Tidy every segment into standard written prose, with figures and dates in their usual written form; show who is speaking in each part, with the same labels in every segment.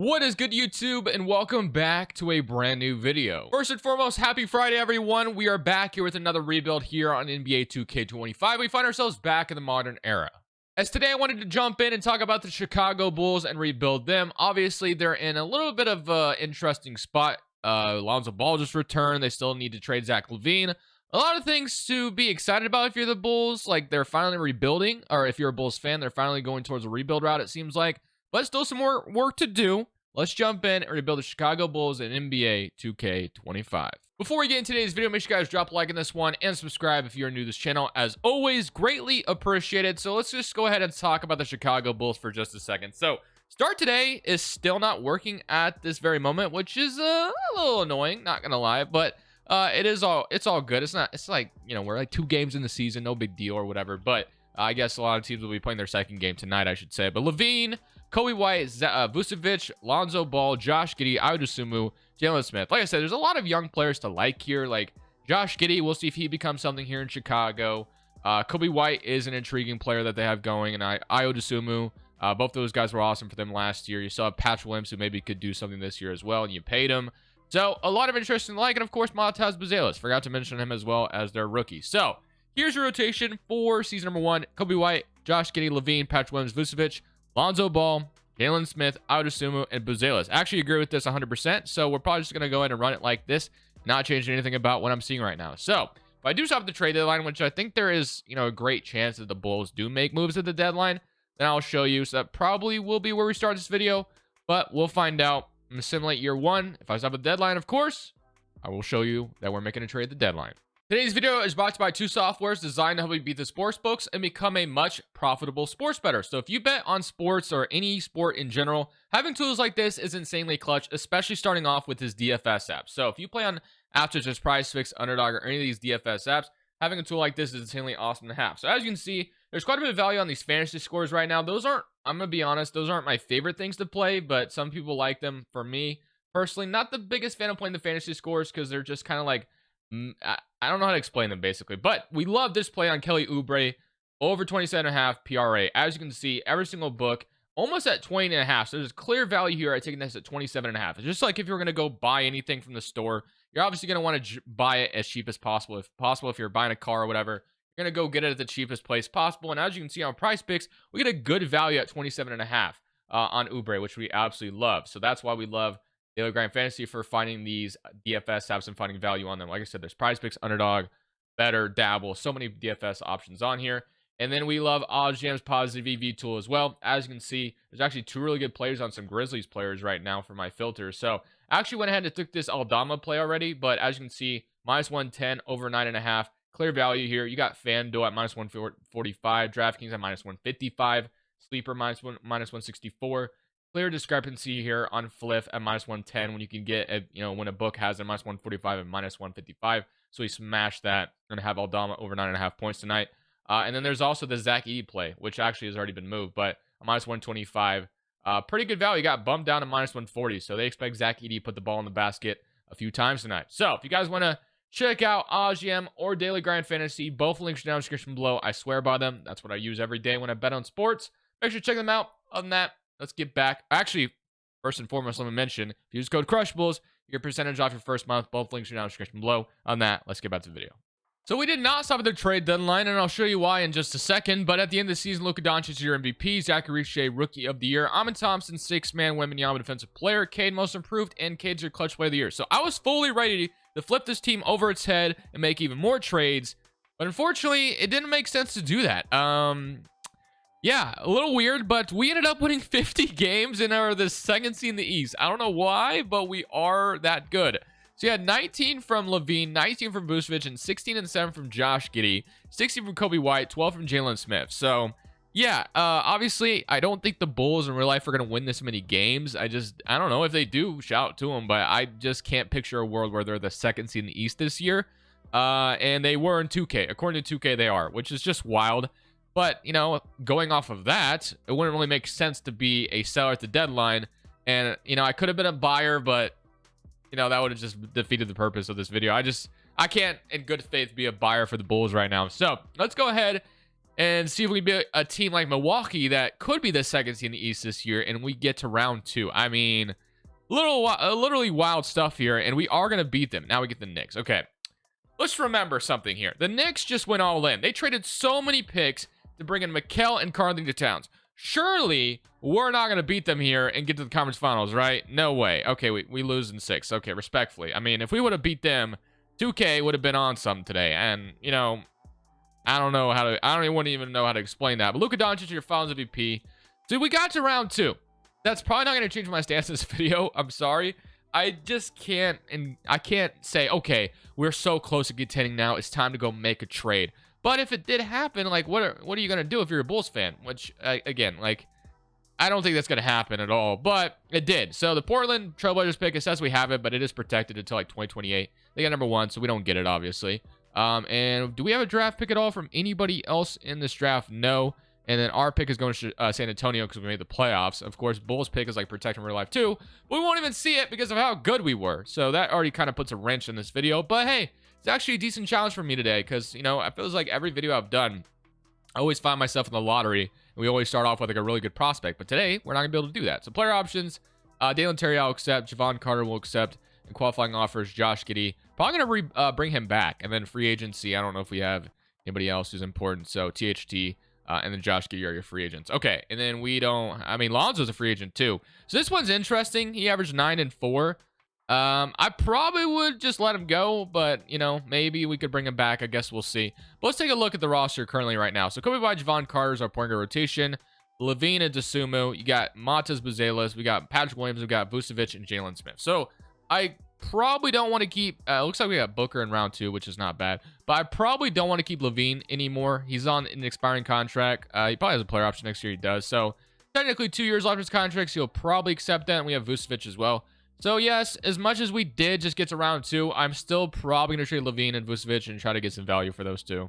Speaker 1: What is good, YouTube, and welcome back to a brand new video. First and foremost, happy Friday, everyone. We are back here with another rebuild here on NBA 2K25. We find ourselves back in the modern era. As today I wanted to jump in and talk about the Chicago Bulls and rebuild them. Obviously, they're in a little bit of an interesting spot. Lonzo Ball just returned. They still need to trade Zach LaVine. A lot of things to be excited about if you're the Bulls. Like, they're finally rebuilding, or if you're a Bulls fan, they're finally going towards a rebuild route, it seems like. But still some more work to do. Let's jump in and rebuild the Chicago Bulls in NBA 2K25. Before we get into today's video, make sure you guys drop a like on this one and subscribe if you're new to this channel. As always, greatly appreciated. So let's just go ahead and talk about the Chicago Bulls for just a second. So start today is still not working at this very moment, which is a little annoying, not gonna lie, but it's all good. It's like, you know, we're like 2 games in the season, no big deal or whatever, but I guess a lot of teams will be playing their second game tonight, I should say. But LaVine, Kobe White, Vucevic, Lonzo Ball, Josh Giddey, Ayodosumu, Jalen Smith. Like I said, there's a lot of young players to like here. Like Josh Giddey, we'll see if he becomes something here in Chicago. Kobe White is an intriguing player that they have going, and Ayodosumu, both those guys were awesome for them last year. You still have Patch Williams, who maybe could do something this year as well, and you paid him. So a lot of interest in like, and of course, Matas Buzelis. Forgot to mention him as well as their rookie. So here's your rotation for season number 1. Kobe White, Josh Giddey, LaVine, Patch Williams, Vucevic, Lonzo Ball, Jalen Smith, Ayodosumu, and Buzelis. I actually agree with this 100%, so we're probably just going to go ahead and run it like this, not change anything about what I'm seeing right now. So if I do stop at the trade deadline, which I think there is, you know, a great chance that the Bulls do make moves at the deadline, then I'll show you. So that probably will be where we start this video, but we'll find out. I'm going to simulate year 1. If I stop at the deadline, of course, I will show you that we're making a trade at the deadline. Today's video is brought to you by 2 softwares designed to help you beat the sports books and become a much profitable sports bettor. So if you bet on sports or any sport in general, having tools like this is insanely clutch, especially starting off with this DFS app. So if you play on apps such as PrizePicks, Underdog, or any of these DFS apps, having a tool like this is insanely awesome to have. So as you can see, there's quite a bit of value on these fantasy scores right now. Those aren't, I'm going to be honest, those aren't my favorite things to play, but some people like them. For me, personally, not the biggest fan of playing the fantasy scores because they're just kind of like, I don't know how to explain them basically, but we love this play on Kelly Oubre over 27.5 PRA. As you can see, every single book almost at 20.5. So there's clear value here. I taking this at 27.5. It's just like if you're going to go buy anything from the store, you're obviously going to want to buy it as cheap as possible. If possible, if you're buying a car or whatever, you're going to go get it at the cheapest place possible. And as you can see on PrizePicks, we get a good value at 27.5 on Oubre, which we absolutely love. So that's why we love Daily Grind Fantasy for finding these DFS apps and finding value on them. Like I said, there's PrizePicks, Underdog, Better, Dabble, so many DFS options on here. And then we love OddsJam's Positive EV tool as well. As you can see, there's actually 2 really good players on some Grizzlies players right now for my filters. So I actually went ahead and took this Aldama play already, but as you can see, -110 over 9.5. Clear value here. You got FanDuel at -145, DraftKings at -155, Sleeper -164. Clear discrepancy here on Fliff at -110 when you can get a, you know, when a book has a -145 and -155. So we smashed that and have Aldama over 9.5 points tonight. And then there's also the Zach Edey play, which actually has already been moved, but a -125. Pretty good value. Got bumped down to -140. So they expect Zach Edey to put the ball in the basket a few times tonight. So if you guys want to check out OddsJam or Daily Grind Fantasy, both links are down in the description below. I swear by them. That's what I use every day when I bet on sports. Make sure to check them out. Other than that, let's get back. Actually, first and foremost, let me mention, if you use code Crushables, you get a percentage off your first month. Both links are down in the description below. On that, let's get back to the video. So we did not stop at the trade deadline, and I'll show you why in just a second. But at the end of the season, Luka Doncic is your MVP, Zachary Shea, Rookie of the Year, Amin Thompson, 6-man, Wembanyama, Defensive Player, Cade, Most Improved, and Cade's your Clutch Player of the Year. So I was fully ready to flip this team over its head and make even more trades, but unfortunately, it didn't make sense to do that. Yeah, a little weird, but we ended up winning 50 games and are the second seed in the East. I don't know why, but we are that good. So you had 19 from LaVine, 19 from Vucevic, and 16 and 7 from Josh Giddey, 16 from Kobe White, 12 from Jalen Smith. So yeah, obviously, I don't think the Bulls in real life are going to win this many games. I don't know. If they do, shout out to them, but I just can't picture a world where they're the second seed in the East this year. And they were in 2K. According to 2K, they are, which is just wild. But, you know, going off of that, it wouldn't really make sense to be a seller at the deadline. And, you know, I could have been a buyer, but, you know, that would have just defeated the purpose of this video. I can't, in good faith, be a buyer for the Bulls right now. So let's go ahead and see if we beat a team like Milwaukee that could be the second seed in the East this year, and we get to round 2. I mean, literally wild stuff here, and we are going to beat them. Now we get the Knicks. Okay, let's remember something here. The Knicks just went all in. They traded so many picks to bring in Mikal and Karl-Anthony Towns. Surely we're not going to beat them here and get to the conference finals, right? No way. Okay, we lose in 6. Okay, respectfully. I mean, if we would have beat them, 2K would have been on something today. And, you know, I don't even know how to explain that. But Luka Doncic, your finals MVP. Dude, we got to round 2. That's probably not going to change my stance in this video. I'm sorry. I just can't, and I can't say, okay, we're so close to contending now. It's time to go make a trade. But if it did happen, like, what are you going to do if you're a Bulls fan? Which, again, like, I don't think that's going to happen at all. But it did. So the Portland Trailblazers pick, it says we have it, but it is protected until, like, 2028. They got number 1, so we don't get it, obviously. And do we have a draft pick at all from anybody else in this draft? No. And then our pick is going to San Antonio because we made the playoffs. Of course, Bulls pick is, like, protected in real life, too. But we won't even see it because of how good we were. So that already kind of puts a wrench in this video. But, hey, it's actually a decent challenge for me today because, you know, it feels like every video I've done, I always find myself in the lottery, and we always start off with, like, a really good prospect. But today, we're not going to be able to do that. So player options, Dalen Terry I'll accept, Javon Carter will accept, and qualifying offers, Josh Giddey. Probably going to bring him back. And then free agency, I don't know if we have anybody else who's important. So THT, and then Josh Giddey are your free agents. Okay, and then we don't, I mean, Lonzo's a free agent too. So this one's interesting. He averaged 9 and 4. I probably would just let him go, but, you know, maybe we could bring him back. I guess we'll see. But let's take a look at the roster currently right now. So Kobe by Javon Carter's our point guard rotation. Levine and Dosunmu. You got Matas Buzelis. We got Patrick Williams. We got Vucevic and Jalen Smith. So I probably don't want to keep, looks like we got Booker in round 2, which is not bad. But I probably don't want to keep Levine anymore. He's on an expiring contract. He probably has a player option next year. He does. So technically 2 years left of his contract. So he'll probably accept that. And we have Vucevic as well. So, yes, as much as we did just get to round 2, I'm still probably going to trade Levine and Vucevic and try to get some value for those two.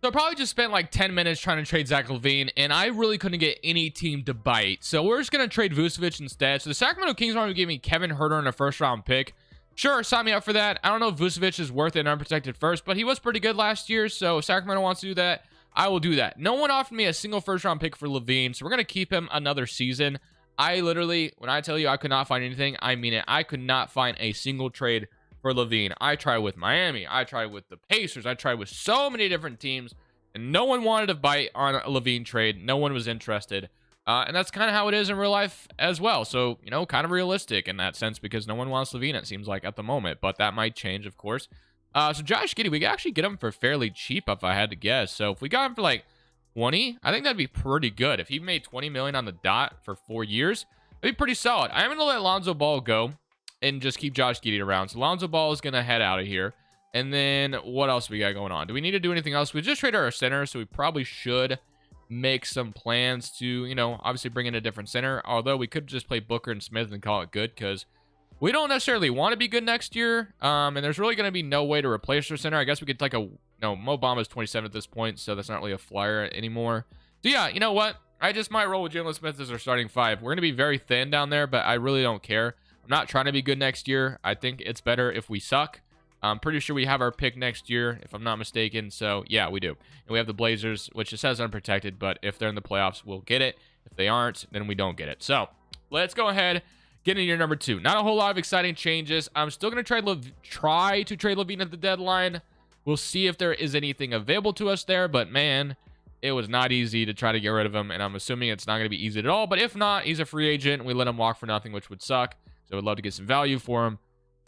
Speaker 1: So, I probably just spent like 10 minutes trying to trade Zach LaVine, and I really couldn't get any team to bite. So, we're just going to trade Vucevic instead. So, the Sacramento Kings want to give me Kevin Huerter in a first-round pick. Sure, sign me up for that. I don't know if Vucevic is worth an unprotected first, but he was pretty good last year, so if Sacramento wants to do that, I will do that. No one offered me a single first-round pick for LaVine, so we're going to keep him another season. I literally, when I tell you I could not find anything, I mean it. I could not find a single trade for LaVine. I tried with Miami. I tried with the Pacers. I tried with so many different teams, and no one wanted to bite on a LaVine trade. No one was interested. And that's kind of how it is in real life as well. So, you know, kind of realistic in that sense because no one wants LaVine, it seems like, at the moment. But that might change, of course. So Josh Giddey, we could actually get him for fairly cheap if I had to guess. So if we got him for like 20, I think that'd be pretty good. If he made 20 million on the dot for 4 years, that'd be pretty solid. I'm going to let Lonzo Ball go and just keep Josh Giddey around. So Lonzo Ball is going to head out of here. And then what else we got going on? Do we need to do anything else? We just traded our center, so we probably should make some plans to, you know, obviously bring in a different center. Although we could just play Booker and Smith and call it good because we don't necessarily want to be good next year. And there's really going to be no way to replace our center. I guess we could take a, no, Mo Bamba's 27 at this point, so that's not really a flyer anymore. So yeah, you know what? I just might roll with Jalen Smith as our starting 5. We're going to be very thin down there, but I really don't care. I'm not trying to be good next year. I think it's better if we suck. I'm pretty sure we have our pick next year, if I'm not mistaken. So yeah, we do. And we have the Blazers, which it says unprotected, but if they're in the playoffs, we'll get it. If they aren't, then we don't get it. So let's go ahead. Get into your number 2. Not a whole lot of exciting changes. I'm still going to try to trade Levine at the deadline. We'll see if there is anything available to us there. But, man, it was not easy to try to get rid of him. And I'm assuming it's not going to be easy at all. But if not, he's a free agent. We let him walk for nothing, which would suck. So I'd love to get some value for him.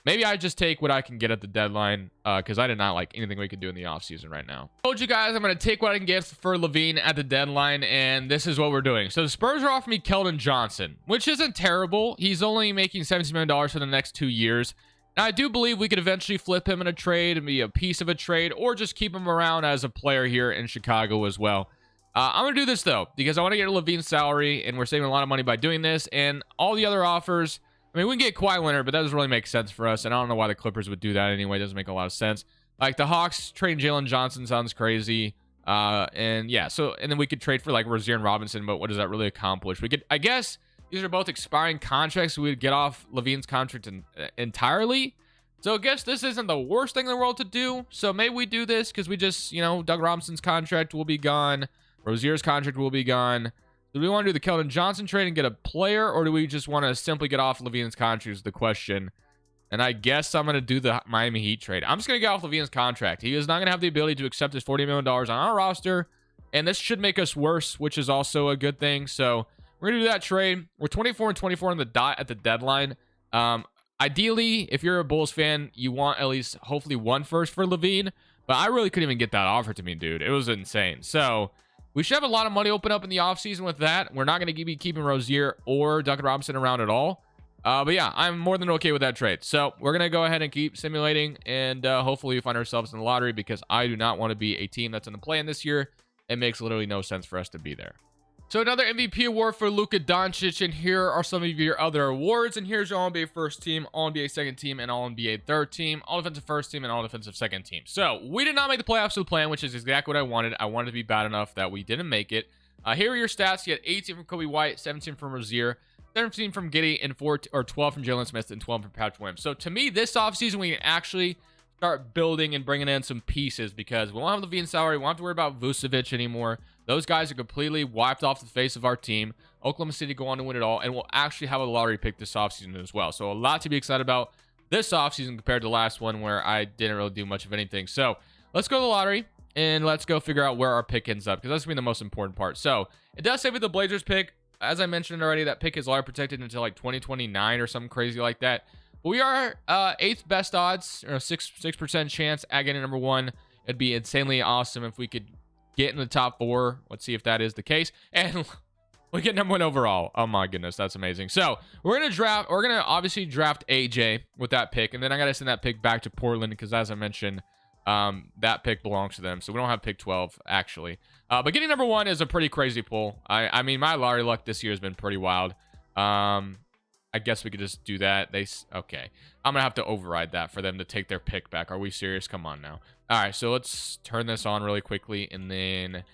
Speaker 1: Maybe I just take what I can get at the deadline because I did not like anything we can do in the offseason right now. Told you guys I'm going to take what I can get for Levine at the deadline, and this is what we're doing. So the Spurs are offering me Keldon Johnson, which isn't terrible. He's only making $17 million for the next 2 years. Now, I do believe we could eventually flip him in a trade and be a piece of a trade or just keep him around as a player here in Chicago as well. I'm going to do this, though, because I want to get a Levine's salary, and we're saving a lot of money by doing this. And all the other offers, I mean, we can get Kawhi Leonard, but that doesn't really make sense for us. And I don't know why the Clippers would do that anyway. It doesn't make a lot of sense. Like, the Hawks trading Jalen Johnson sounds crazy. And yeah, so, and then we could trade for, like, Rozier and Robinson, but what does that really accomplish? We could, I guess, these are both expiring contracts. So we would get off Levine's contract entirely So I guess this isn't the worst thing in the world to do. So maybe we do this because we just, Doug Robinson's contract will be gone. Rozier's contract will be gone. Do we want to do the Keldon Johnson trade and get a player, or do we just want to simply get off Levine's contract is the question. And I guess I'm going to do the Miami Heat trade. I'm just going to get off Levine's contract. He is not going to have the ability to accept his $40 million on our roster. And this should make us worse, which is also a good thing. So we're going to do that trade. We're 24-24 on the dot at the deadline. Ideally, if you're a Bulls fan, you want at least hopefully one first for Levine. But I really couldn't even get that offer to me, dude. It was insane. So we should have a lot of money open up in the offseason with that. We're not going to be keeping Rozier or Duncan Robinson around at all. But yeah, I'm more than okay with that trade. So we're going to go ahead and keep simulating. And hopefully we find ourselves in the lottery, because I do not want to be a team that's in the play-in this year. It makes literally no sense for us to be there. So another MVP award for Luka Doncic, and here are some of your other awards. And here's your All-NBA first team, All-NBA second team, and All-NBA third team, All-Defensive first team, and All-Defensive second team. So we did not make the playoffs to the plan, which is exactly what I wanted. I wanted to be bad enough that we didn't make it. Here are your stats. You had 18 from Kobe White, 17 from Rozier, 17 from Giddey, and 12 from Jalen Smith, and 12 from Patrick Williams. So to me, this offseason, we can actually start building and bringing in some pieces, because we won't have Levine's salary. We won't have to worry about Vucevic anymore. Those guys are completely wiped off the face of our team. Oklahoma City go on to win it all, and we'll actually have a lottery pick this offseason as well. So a lot to be excited about this offseason compared to the last one, where I didn't really do much of anything. So let's go to the lottery, and let's go figure out where our pick ends up, because that's going to be the most important part. So it does say with the Blazers pick, as I mentioned already, that pick is lottery protected until like 2029 or something crazy like that. But we are 8th best odds, or 6% chance at getting number 1. It'd be insanely awesome if we could get in the top 4. Let's see if that is the case. And we get number 1 overall. Oh my goodness, that's amazing. So we're gonna obviously draft AJ with that pick, and then I gotta send that pick back to Portland, because as I mentioned, that pick belongs to them. So we don't have pick 12 actually. But getting number 1 is a pretty crazy pull. I mean, my lottery luck this year has been pretty wild. I guess we could just do that. Okay. I'm gonna have to override that for them to take their pick back. Are we serious? Come on now. All right, so let's turn this on really quickly and then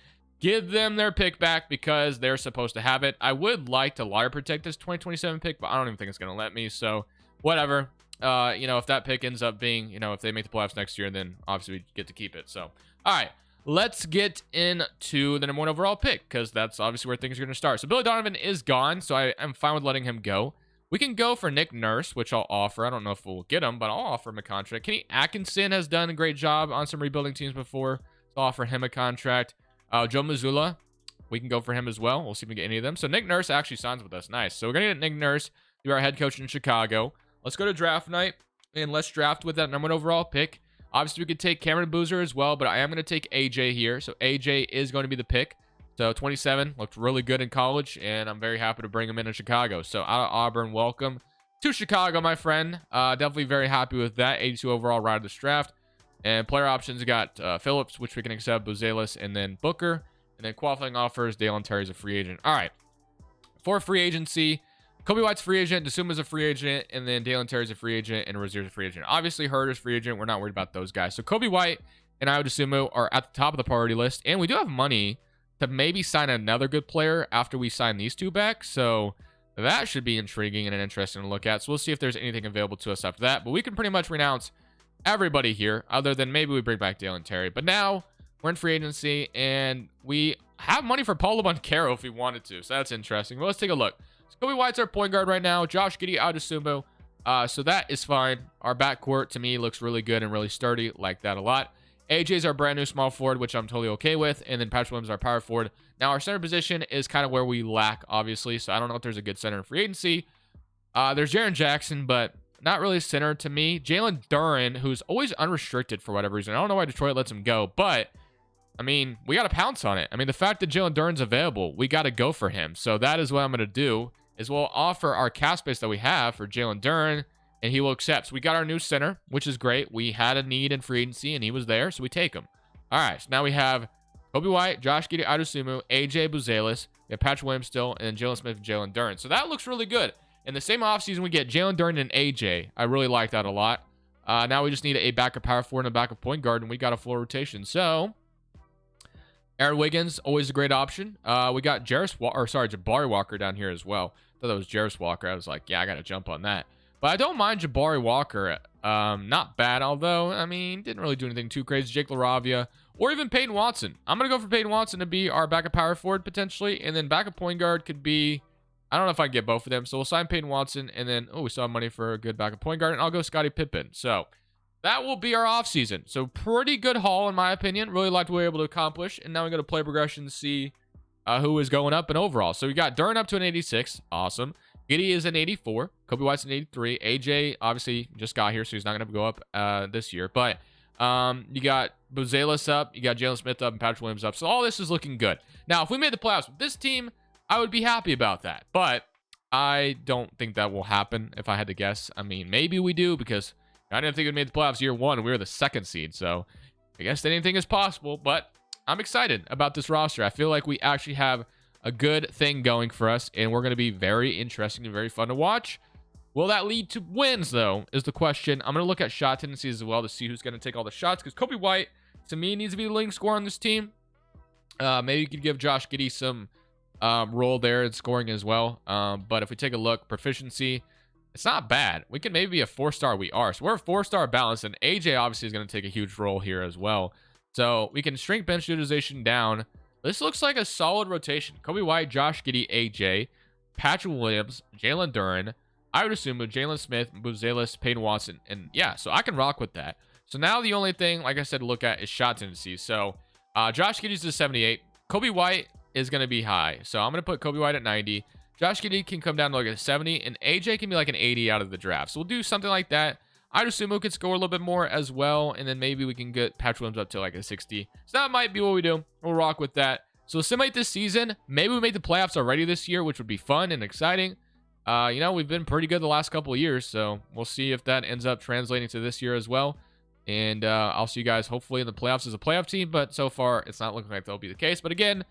Speaker 1: give them their pick back, because they're supposed to have it. I would like to lottery protect this 2027 pick, but I don't even think it's gonna let me. So whatever. If that pick ends up being, if they make the playoffs next year, then obviously we get to keep it. So all right, let's get into the number 1 overall pick, because that's obviously where things are gonna start. So Billy Donovan is gone, so I am fine with letting him go. We can go for Nick Nurse, which I'll offer. I don't know if we'll get him, but I'll offer him a contract. Kenny Atkinson has done a great job on some rebuilding teams before, so I'll offer him a contract. Joe Mazzulla, we can go for him as well. We'll see if we get any of them. So Nick Nurse actually signs with us. Nice. So we're going to get Nick Nurse, be our head coach in Chicago. Let's go to draft night, and let's draft with that number 1 overall pick. Obviously, we could take Cameron Boozer as well, but I am going to take AJ here. So AJ is going to be the pick. So 27, looked really good in college, and I'm very happy to bring him into Chicago. So out of Auburn, welcome to Chicago, my friend. Definitely very happy with that. 82 overall right of this draft. And player options, we got Phillips, which we can accept, Buzelis, and then Booker. And then qualifying offers, Dalen Terry's a free agent. All right. For free agency, Kobe White's free agent, DeSuma's a free agent, and then Dalen Terry's a free agent, and Rozier's a free agent. Obviously, Herder's free agent. We're not worried about those guys. So Kobe White and Ayo DeSuma are at the top of the priority list, and we do have money to maybe sign another good player after we sign these 2 back. So that should be intriguing and interesting to look at. So we'll see if there's anything available to us after that. But we can pretty much renounce everybody here, other than maybe we bring back Dalen Terry. But now we're in free agency, and we have money for Paulo Banchero if we wanted to. So that's interesting. Well, let's take a look. So Kobe White's our point guard right now. Josh Giddey, Ayo DeSuma. So that is fine. Our backcourt, to me, looks really good and really sturdy. Like that a lot. AJ's our brand new small forward, which I'm totally okay with. And then Patrick Williams, our power forward. Now, our center position is kind of where we lack, obviously. So I don't know if there's a good center in free agency. There's Jaren Jackson, but not really center to me. Jalen Duren, who's always unrestricted for whatever reason. I don't know why Detroit lets him go, but I mean, we got to pounce on it. I mean, the fact that Jalen Duren's available, we got to go for him. So that is what I'm going to do, is we'll offer our cap space that we have for Jalen Duren, and he will accept. So we got our new center, which is great. We had a need in free agency, and he was there, so we take him. All right, so now we have Kobe White, Josh Giddey, Ayo DeSuma, AJ Buzelis, we have Patrick Williams still, and then Jalen Smith and Jalen Duren. So that looks really good. In the same offseason, we get Jalen Duren and AJ. I really like that a lot. Now we just need a backup power forward and a backup point guard, and we got a full rotation. So Aaron Wiggins, always a great option. We got Jabari Walker down here as well. I thought that was Jarris Walker. I was like, yeah, I got to jump on that. But I don't mind Jabari Walker. Not bad, although, I mean, didn't really do anything too crazy. Jake LaRavia, or even Peyton Watson. I'm going to go for Peyton Watson to be our backup power forward, potentially. And then backup point guard could be, I don't know if I can get both of them. So we'll sign Peyton Watson. And then, we still have money for a good backup point guard. And I'll go Scottie Pippen. So that will be our offseason. So pretty good haul, in my opinion. Really liked what we were able to accomplish. And now we go to play progression to see who is going up in overall. So we got Duren up to an 86. Awesome. Giddey is an 84. Kobe White's an 83. AJ obviously just got here, so he's not going to go up this year. But you got Buzelis up. You got Jalen Smith up and Patrick Williams up. So all this is looking good. Now, if we made the playoffs with this team, I would be happy about that. But I don't think that will happen if I had to guess. I mean, maybe we do because I didn't think we made the playoffs year one. We were the 2nd seed. So I guess anything is possible. But I'm excited about this roster. I feel like we actually have a good thing going for us, and we're going to be very interesting and very fun to watch. Will that lead to wins, though, is the question. I'm going to look at shot tendencies as well to see who's going to take all the shots, because Kobe White, to me, needs to be the leading scorer on this team. Maybe you could give Josh Giddey some role there in scoring as well. But if we take a look, proficiency, it's not bad. We can maybe be a 4-star. We are. So we're a 4-star balance, and AJ obviously is going to take a huge role here as well. So we can shrink bench utilization down. This looks like a solid rotation. Kobe White, Josh Giddey, AJ, Patrick Williams, Jalen Duren, I would assume Jalen Smith, Buzelis, Peyton Watson. And yeah, so I can rock with that. So now the only thing, like I said, to look at is shot tendencies. So Josh Giddey's a 78. Kobe White is going to be high. So I'm going to put Kobe White at 90. Josh Giddey can come down to like a 70. And AJ can be like an 80 out of the draft. So we'll do something like that. I'd assume we could score a little bit more as well. And then maybe we can get Patrick Williams up to like a 60. So that might be what we do. We'll rock with that. So we'll simulate this season. Maybe we make the playoffs already this year, which would be fun and exciting. We've been pretty good the last couple of years. So we'll see if that ends up translating to this year as well. And I'll see you guys hopefully in the playoffs as a playoff team. But so far, it's not looking like that'll be the case. But again,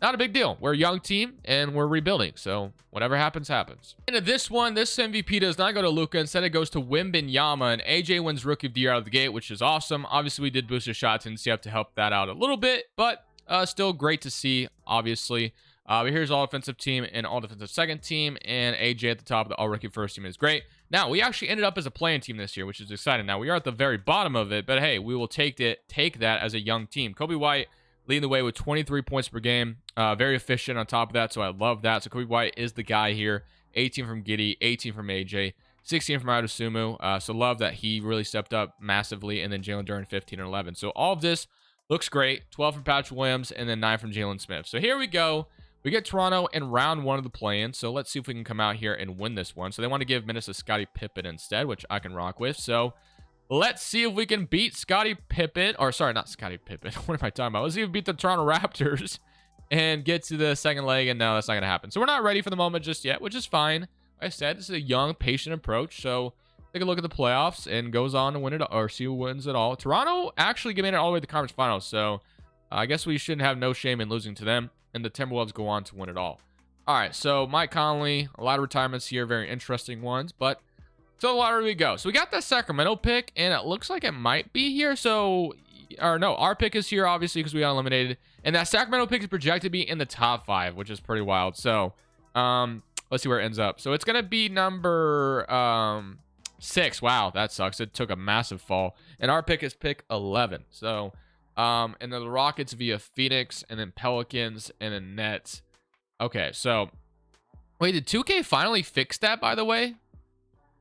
Speaker 1: not a big deal. We're a young team and we're rebuilding. So whatever happens, happens. And this one, this MVP does not go to Luka. Instead, it goes to Wembanyama. And AJ wins Rookie of the Year out of the gate, which is awesome. Obviously, we did boost his shot tendency up to help that out a little bit. But still great to see, obviously. But here's all offensive team and all defensive second team. And AJ at the top of the all rookie first team is great. Now, we actually ended up as a playing team this year, which is exciting. Now, we are at the very bottom of it. But hey, we will take that as a young team. Kobe White leading the way with 23 points per game. Very efficient on top of that, so I love that. So Kobe White is the guy here. 18 from Giddey, 18 from AJ, 16 from Adesumu. So love that he really stepped up massively. And then Jalen Duren, 15 and 11. So all of this looks great. 12 from Patrick Williams, and then 9 from Jalen Smith. So here we go. We get Toronto in round 1 of the play-in. So let's see if we can come out here and win this one. So they want to give minutes to Scottie Pippen instead, which I can rock with. So let's see if we can beat Scottie Pippen. Or sorry, not Scottie Pippen. What am I talking about? Let's see if we beat the Toronto Raptors and get to the second leg. And no, that's not going to happen. So we're not ready for the moment just yet, which is fine. Like I said, this is a young, patient approach. So take a look at the playoffs and goes on to win it, or see who wins it all. Toronto actually made it all the way to the conference finals. So I guess we shouldn't have no shame in losing to them. And the Timberwolves go on to win it all. All right, so Mike Conley, a lot of retirements here, very interesting ones. But to the lottery we go. So we got that Sacramento pick, and it looks like it might be here. So, or no, our pick is here, obviously, because we got eliminated. And that Sacramento pick is projected to be in the top 5, which is pretty wild. So, let's see where it ends up. So it's going to be number 6. Wow, that sucks. It took a massive fall. And our pick is pick 11. So, and then the Rockets via Phoenix, and then Pelicans, and then Nets. Okay, so wait, did 2K finally fix that, by the way?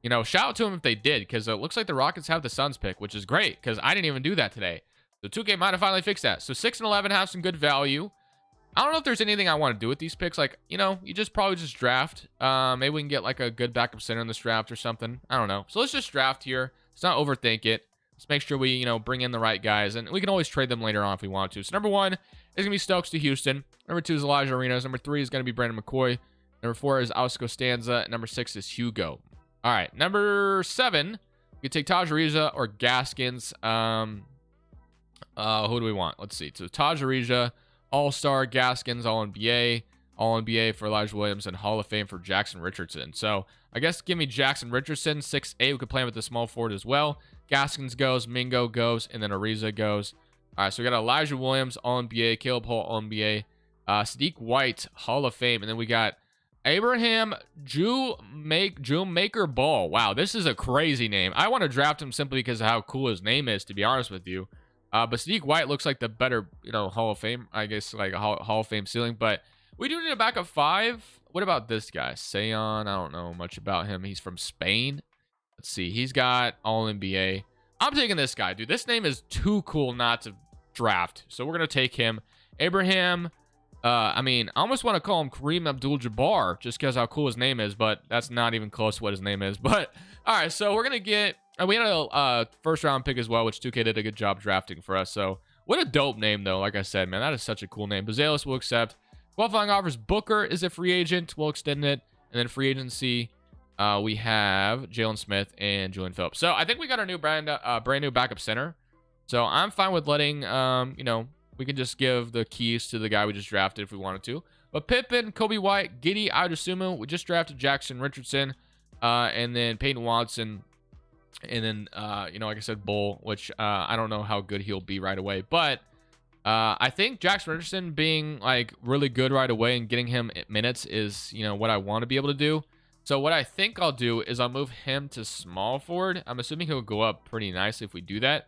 Speaker 1: You know, shout out to them if they did, because it looks like the Rockets have the Suns pick, which is great, because I didn't even do that today. So 2K might have finally fixed that. So 6 and 11 have some good value. I don't know if there's anything I want to do with these picks. Like, you know, you just probably just draft. Maybe we can get like a good backup center in this draft or something. I don't know. So let's just draft here. Let's not overthink it. Let's make sure we, you know, bring in the right guys. And we can always trade them later on if we want to. So number 1 is going to be Stokes to Houston. Number 2 is Elijah Arenas. Number 3 is going to be Brandon McCoy. Number 4 is Alex Costanza. Number 6 is Hugo. All right. Number 7, you take Taj Ariza or Gaskins. Who do we want? Let's see. So Taj Ariza, All-Star, Gaskins, All-NBA. All-NBA for Elijah Williams, and Hall of Fame for Jackson Richardson. So I guess give me Jackson Richardson, 6'8". We could play him with the small forward as well. Gaskins goes, Mingo goes, and then Ariza goes. All right, so we got Elijah Williams, All-NBA, Caleb Hall, All-NBA, Sadiq White, Hall of Fame, and then we got Abraham Maker Ball. Wow, this is a crazy name. I want to draft him simply because of how cool his name is, to be honest with you. But Sadiq White looks like the better, Hall of Fame, I guess, like a Hall of Fame ceiling. But we do need a backup 5. What about this guy? Sayon, I don't know much about him. He's from Spain. Let's see. He's got all NBA. I'm taking this guy, dude. This name is too cool not to draft. So we're going to take him. Abraham, I almost want to call him Kareem Abdul-Jabbar just because how cool his name is, but that's not even close to what his name is. But, all right, so we're going to get, we had a first-round pick as well, which 2K did a good job drafting for us. So what a dope name, though. Like I said, man, that is such a cool name. Bazelis will accept. Qualifying offers, Booker is a free agent. We'll extend it. And then free agency, we have Jalen Smith and Julian Phillips. So I think we got our new brand new backup center. So I'm fine with letting, we can just give the keys to the guy we just drafted if we wanted to. But Pippen, Kobe White, Giddey, Adesumo, we just drafted Jackson Richardson, and then Peyton Watson, and then, like I said, Bull, which I don't know how good he'll be right away. But I think Jackson Richardson being, like, really good right away and getting him minutes is, what I want to be able to do. So what I think I'll do is I'll move him to small forward. I'm assuming he'll go up pretty nicely if we do that.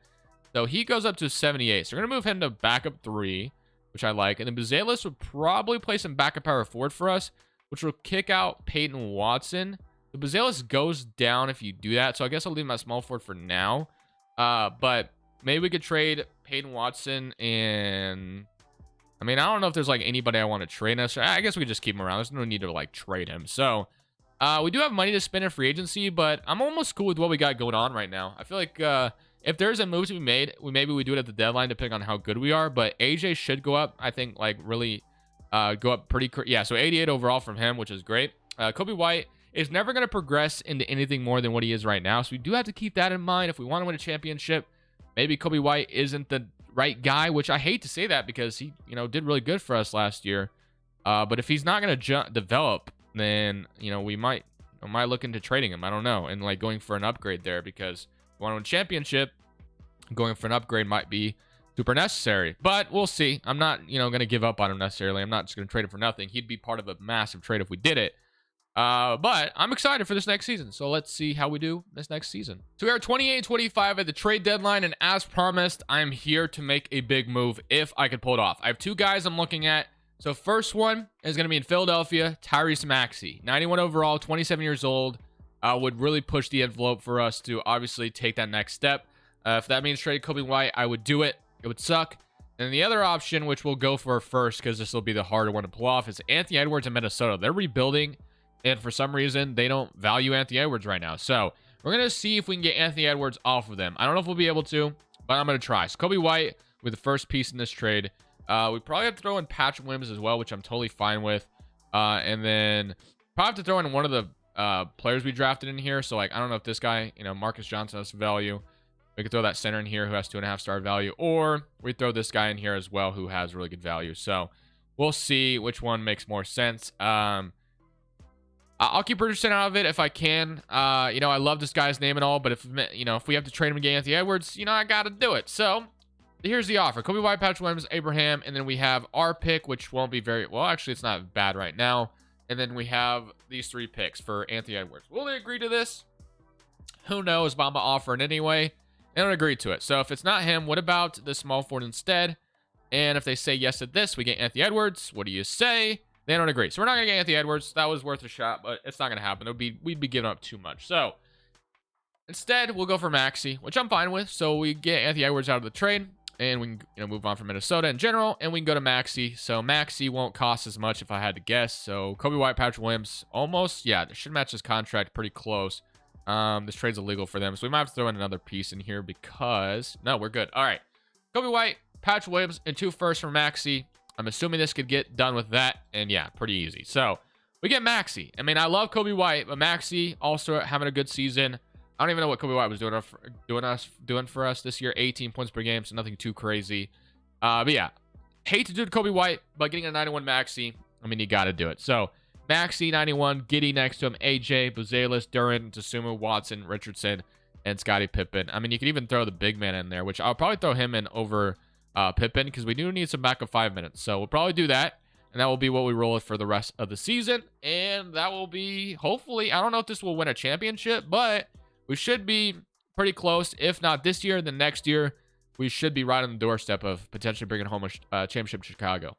Speaker 1: So he goes up to 78. So we're going to move him to backup 3, which I like. And then Bazelis would probably play some backup power forward for us, which will kick out Peyton Watson. The Bazelis goes down if you do that. So I guess I'll leave my small forward for now. But maybe we could trade Peyton Watson and... I don't know if there's, like, anybody I want to trade necessarily. I guess we could just keep him around. There's no need to, like, trade him. So... we do have money to spend in free agency, but I'm almost cool with what we got going on right now. I feel like if there's a move to be made, maybe we do it at the deadline depending on how good we are. But AJ should go up, I think, like really go up pretty. Yeah, so 88 overall from him, which is great. Kobe White is never going to progress into anything more than what he is right now. So we do have to keep that in mind. If we want to win a championship, maybe Kobe White isn't the right guy, which I hate to say that because he, did really good for us last year. But if he's not going to develop, then we might look into trading him. I don't know, and like going for an upgrade there because if we want to win a championship, going for an upgrade might be super necessary. But we'll see. I'm not going to give up on him necessarily. I'm not just going to trade him for nothing. He'd be part of a massive trade if we did it. But I'm excited for this next season. So let's see how we do this next season. So we are 28-25 at the trade deadline, and as promised, I'm here to make a big move if I could pull it off. I have 2 guys I'm looking at. So first one is going to be in Philadelphia, Tyrese Maxey, 91 overall, 27 years old, would really push the envelope for us to obviously take that next step. If that means trade Kobe White, I would do it. It would suck. And the other option, which we'll go for first because this will be the harder one to pull off, is Anthony Edwards in Minnesota. They're rebuilding, and for some reason, they don't value Anthony Edwards right now. So we're going to see if we can get Anthony Edwards off of them. I don't know if we'll be able to, but I'm going to try. So Kobe White with the first piece in this trade. We probably have to throw in Patrick Williams as well, which I'm totally fine with. And then probably have to throw in one of the players we drafted in here. So, like, I don't know if this guy, Marcus Johnson has value. We could throw that center in here who has 2.5-star value. Or we throw this guy in here as well who has really good value. So, we'll see which one makes more sense. I'll keep Richardson out of it if I can. I love this guy's name and all. But if we have to trade him against Anthony Edwards, I got to do it. So... here's the offer. Kobe White, Patrick Williams, Abraham, and then we have our pick, which won't be very... well, actually, it's not bad right now. And then we have these 3 picks for Anthony Edwards. Will they agree to this? Who knows, but I'm going to offer it anyway. They don't agree to it. So if it's not him, what about the small forward instead? And if they say yes to this, we get Anthony Edwards. What do you say? They don't agree. So we're not going to get Anthony Edwards. That was worth a shot, but it's not going to happen. We'd be giving up too much. So instead, we'll go for Maxey, which I'm fine with. So we get Anthony Edwards out of the trade. And we can move on from Minnesota in general, and we can go to Maxey. So Maxey won't cost as much if I had to guess. So Kobe White, Patrick Williams, almost, yeah, should match his contract pretty close. This trade's illegal for them, so we might have to throw in another piece in here because no, we're good. All right, Kobe White, Patrick Williams, and 2 firsts from Maxey. I'm assuming this could get done with that, and yeah, pretty easy. So we get Maxey. I love Kobe White, but Maxey also having a good season. I don't even know what Kobe White was doing for us this year. 18 points per game, so nothing too crazy. But yeah, hate to do it to Kobe White, but getting a 91 Maxey, you got to do it. So Maxey, 91, Giddey next to him, AJ, Bazelis, Duran, Tasumu, Watson, Richardson, and Scottie Pippen. You could even throw the big man in there, which I'll probably throw him in over Pippen because we do need some backup 5 minutes. So we'll probably do that. And that will be what we roll with for the rest of the season. And that will be, hopefully, I don't know if this will win a championship, but we should be pretty close. If not this year, then next year, we should be right on the doorstep of potentially bringing home a championship to Chicago.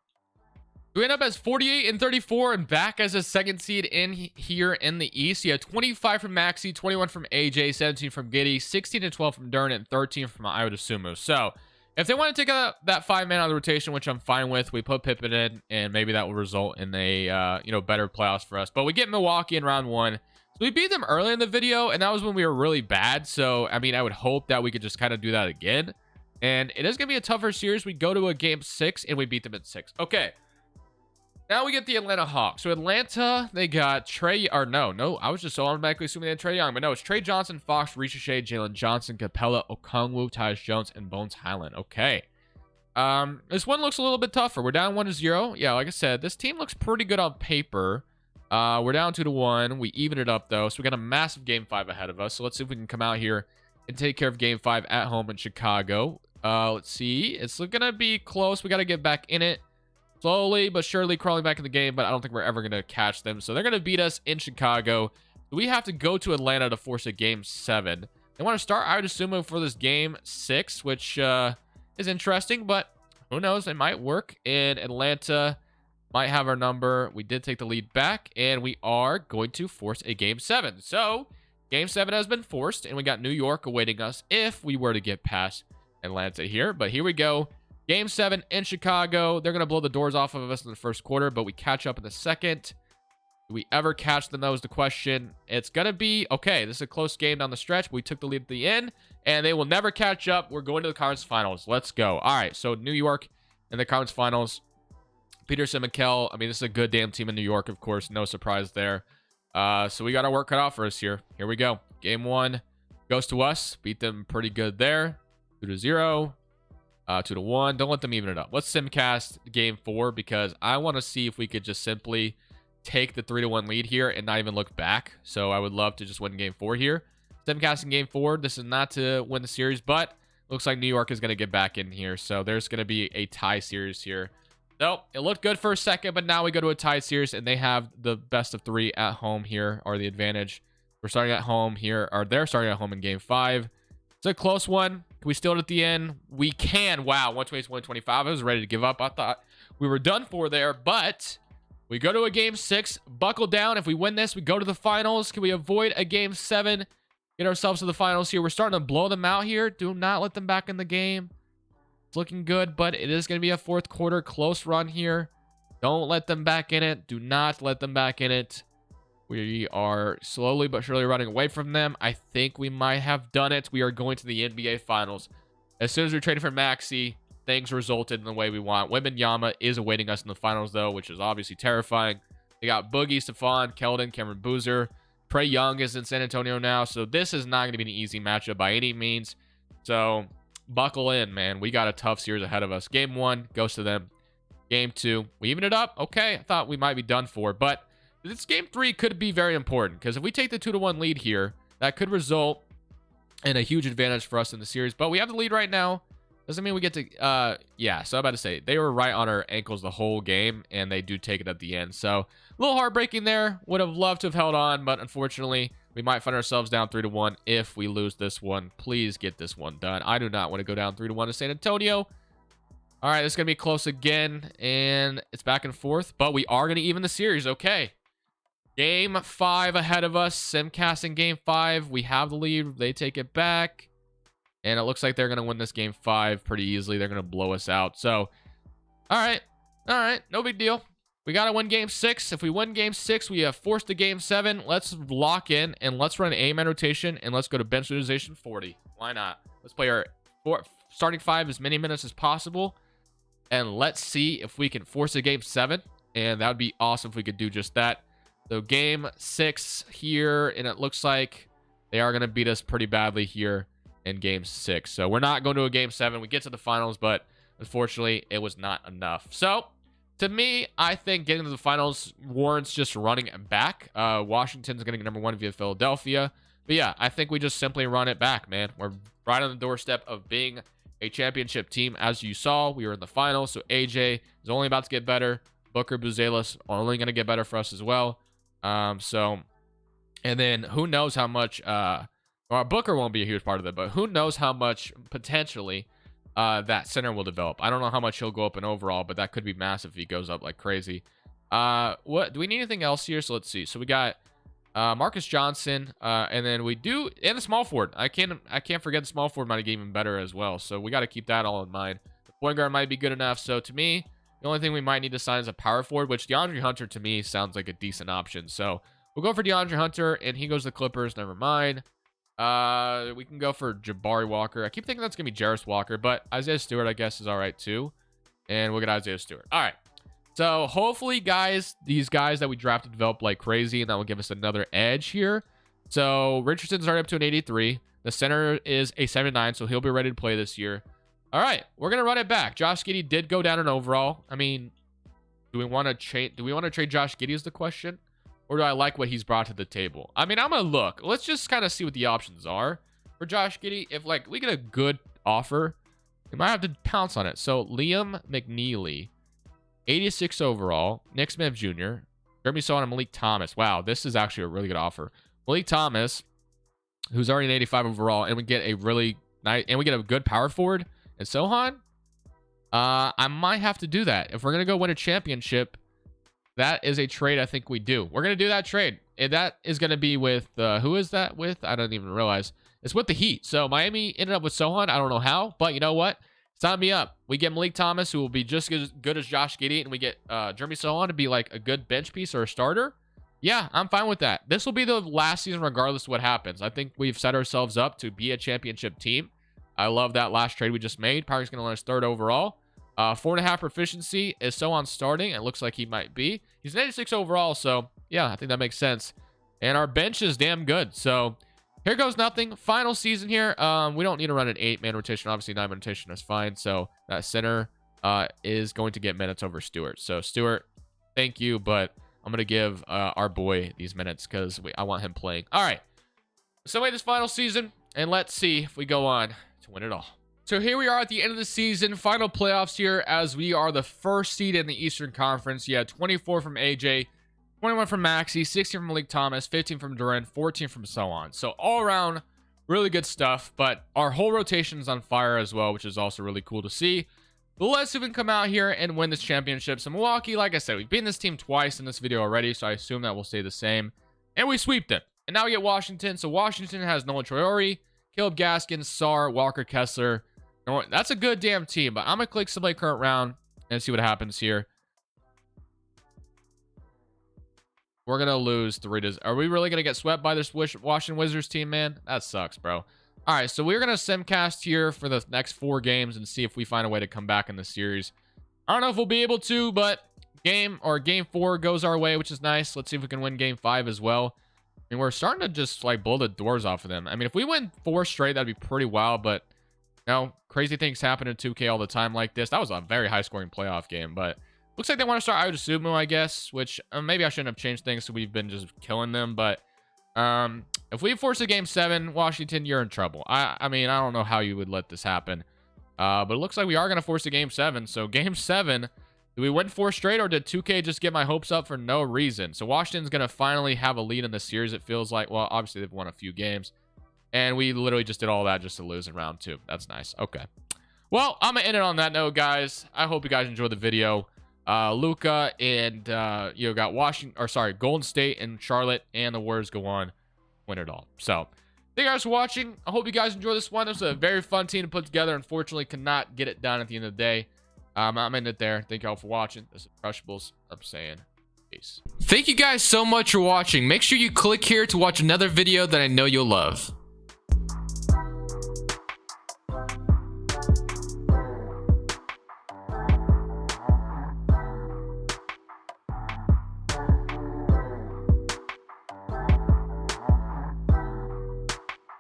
Speaker 1: We end up as 48 and 34 and back as a second seed in here in the East. You have 25 from Maxi, 21 from AJ, 17 from Giddy, 16 and 12 from Dern, and 13 from I would assume. So if they want to take that 5-man out of the rotation, which I'm fine with, we put Pippen in, and maybe that will result in a better playoffs for us. But we get Milwaukee in round 1. So we beat them early in the video, and that was when we were really bad. So, I mean, I would hope that we could just kind of do that again. And it is going to be a tougher series. We go to a game 6, and we beat them in 6. Okay. Now we get the Atlanta Hawks. So Atlanta, they got Trey, or no, I was just so automatically assuming they had Trey Young, but no, it's Trey Johnson, Fox, Ricochet, Jalen Johnson, Capella, Okongwu, Tyus Jones, and Bones Highland. Okay. This one looks a little bit tougher. We're down 1-0. Yeah, like I said, this team looks pretty good on paper. We're down 2-1. We even it up though, so we got a massive game 5 ahead of us. So let's see if we can come out here and take care of game 5 at home in Chicago. Let's see. It's gonna be close. We got to get back in it. Slowly but surely crawling back in the game, but I don't think we're ever going to catch them. So they're going to beat us in Chicago. We have to go to Atlanta to force a game 7. They want to start, I would assume, for this game 6, which is interesting, but who knows? It might work. And Atlanta might have our number. We did take the lead back, and we are going to force a game 7. So game 7 has been forced, and we got New York awaiting us if we were to get past Atlanta here. But here we go. Game 7 in Chicago. They're going to blow the doors off of us in the first quarter, but we catch up in the second. Do we ever catch them? That was the question. It's going to be, okay, this is a close game down the stretch, but we took the lead at the end, and they will never catch up. We're going to the conference finals. Let's go. All right, so New York in the conference finals. Peterson, McKell. I mean, this is a good damn team in New York, of course. No surprise there. So we got our work cut off for us here. Here we go. Game 1 goes to us. Beat them pretty good there. 2-0. 2-1. Don't let them even it up. Let's simcast game 4 because I want to see if we could just simply take the 3-1 lead here and not even look back. So I would love to just win game 4 here. Simcasting game 4. This is not to win the series, but looks like New York is going to get back in here. So there's going to be a tie series here. So it looked good for a second, but now we go to a tie series and they have the best of 3 at home here, or the advantage. We're starting at home here, or they're starting at home in game 5. It's a close one. Can we steal it at the end? We can. Wow, 128-125. I was ready to give up. I thought we were done for there, but we go to a game 6. Buckle down. If we win this, we go to the finals. Can we avoid a game 7? Get ourselves to the finals here. We're starting to blow them out here. Do not let them back in the game. It's looking good, but it is going to be a fourth quarter close run here. Don't let them back in it. Do not let them back in it. We are slowly but surely running away from them. I think we might have done it. We are going to the NBA Finals. As soon as we traded for Maxi, things resulted in the way we want. Wembanyama is awaiting us in the finals, though, which is obviously terrifying. They got Boogie, Stephon, Keldon, Cameron Boozer. Trey Young is in San Antonio now, so this is not going to be an easy matchup by any means. So buckle in, man. We got a tough series ahead of us. Game 1 goes to them. Game 2, we even it up. Okay, I thought we might be done for, but this game 3 could be very important because if we take the 2-1 lead here, that could result in a huge advantage for us in the series. But we have the lead right now. Doesn't mean we get to, yeah, so I'm about to say, they were right on our ankles the whole game, and they do take it at the end. So, a little heartbreaking there. Would have loved to have held on, but unfortunately, we might find ourselves down 3-1 if we lose this one. Please get this one done. I do not want to go down 3-1 to San Antonio. All right, this is going to be close again, and it's back and forth, but we are going to even the series. Okay. Game 5 ahead of us. Simcasting game 5. We have the lead. They take it back. And it looks like they're going to win this game 5 pretty easily. They're going to blow us out. So, all right. All right. No big deal. We got to win game 6. If we win game 6, we have forced the game 7. Let's lock in and let's run an 8-man rotation and let's go to bench utilization 40. Why not? Let's play our starting 5 as many minutes as possible. And let's see if we can force a game 7. And that would be awesome if we could do just that. So game 6 here, and it looks like they are going to beat us pretty badly here in game 6. So we're not going to a game 7. We get to the finals, but unfortunately, it was not enough. So to me, I think getting to the finals warrants just running it back. Washington's going to get number 1 via Philadelphia. But yeah, I think we just simply run it back, man. We're right on the doorstep of being a championship team. As you saw, we were in the finals, so AJ is only about to get better. Booker, Buzelis are only going to get better for us as well. So, and then who knows how much, well, Booker won't be a huge part of it, but who knows how much potentially that center will develop. I don't know how much he'll go up in overall, but that could be massive if he goes up like crazy. What do we need anything else here? So let's see. So we got Marcus Johnson, and then we do, and the small forward. I can't forget the small forward might get even better as well. So we got to keep that all in mind. The point guard might be good enough. So to me, the only thing we might need to sign is a power forward, which DeAndre Hunter to me sounds like a decent option. So we'll go for DeAndre Hunter, and he goes to the Clippers. Never mind. We can go for Jabari Walker. I keep thinking that's gonna be Jarris Walker, but Isaiah Stewart I guess is all right too. And we'll get Isaiah Stewart. All right. So hopefully, guys, these guys that we drafted develop like crazy, and that will give us another edge here. So Richardson's already up to an 83. The center is a 79, so he'll be ready to play this year. All right, we're gonna run it back. Josh Giddey did go down in overall. I mean, do we want to trade? Do we want to trade Josh Giddey is the question, or do I like what he's brought to the table? I mean, I'm gonna look. Let's just kind of see what the options are for Josh Giddey. If like we get a good offer, we might have to pounce on it. So Liam McNeely, 86 overall. Nick Smith Jr., Jeremy Sohan, and Malik Thomas. Wow, this is actually a really good offer. Malik Thomas, who's already an 85 overall, and we get a really nice, and we get a good power forward. And Sohan, I might have to do that. If we're going to go win a championship, that is a trade I think we do. We're going to do that trade. And that is going to be with, who is that with? I don't even realize. It's with the Heat. So Miami ended up with Sohan. I don't know how, but you know what? Sign me up. We get Malik Thomas, who will be just as good as Josh Giddey, and we get Jeremy Sohan to be like a good bench piece or a starter. Yeah, I'm fine with that. This will be the last season regardless of what happens. I think we've set ourselves up to be a championship team. I love that last trade we just made. Power's going to let us third overall. 4.5 proficiency. Is Sohan starting? It looks like he might be. He's an 86 overall, so yeah, I think that makes sense. And our bench is damn good. So here goes nothing. Final season here. We don't need to run an 8-man rotation. Obviously, 9-man rotation is fine. So that center is going to get minutes over Stewart. So Stewart, thank you, but I'm going to give our boy these minutes because I want him playing. All right. So wait this final season, and let's see if we go on to win it all. So here we are at the end of the season, final playoffs here, as we are the first seed in the Eastern Conference. You had 24 from AJ, 21 from Maxey, 16 from Malik Thomas, 15 from Duran, 14 from Sohan. So all around, really good stuff, but our whole rotation is on fire as well, which is also really cool to see. But let's see if we can come out here and win this championship. So Milwaukee, like I said, we've beaten this team twice in this video already, so I assume that will stay the same. And we sweep them. And now we get Washington. So Washington has Noah Traore, Caleb Gaskins, Sarr, Walker Kessler. That's a good damn team, but I'm going to click Submit Current Round and see what happens here. We're going to lose 3-0. Are we really going to get swept by this Washington Wizards team, man? That sucks, bro. All right, so we're going to simcast here for the next 4 games and see if we find a way to come back in the series. I don't know if we'll be able to, but game 4 goes our way, which is nice. Let's see if we can win game 5 as well. I mean, we're starting to just like blow the doors off of them. I mean, if we win 4 straight, that'd be pretty wild, but you know, crazy things happen in 2K all the time like this. That was a very high-scoring playoff game, but looks like they want to start Ayosumo, I guess, which maybe I shouldn't have changed things, so we've been just killing them, but if we force a game 7, Washington, you're in trouble. I mean, I don't know how you would let this happen, but it looks like we are going to force a game 7, so game 7, do we win 4 straight, or did 2K just get my hopes up for no reason? So Washington's going to finally have a lead in the series, it feels like. Well, obviously they've won a few games. And we literally just did all that just to lose in round 2. That's nice. Okay. Well, I'm going to end it on that note, guys. I hope you guys enjoyed the video. Luka and, got Golden State and Charlotte, and the Warriors go on, win it all. So, thank you guys for watching. I hope you guys enjoyed this one. This was a very fun team to put together. Unfortunately, could not get it done at the end of the day. I'm ending it there. Thank you all for watching. This is Crushables. I'm saying peace. Thank you guys so much for watching. Make sure you click here to watch another video that I know you'll love.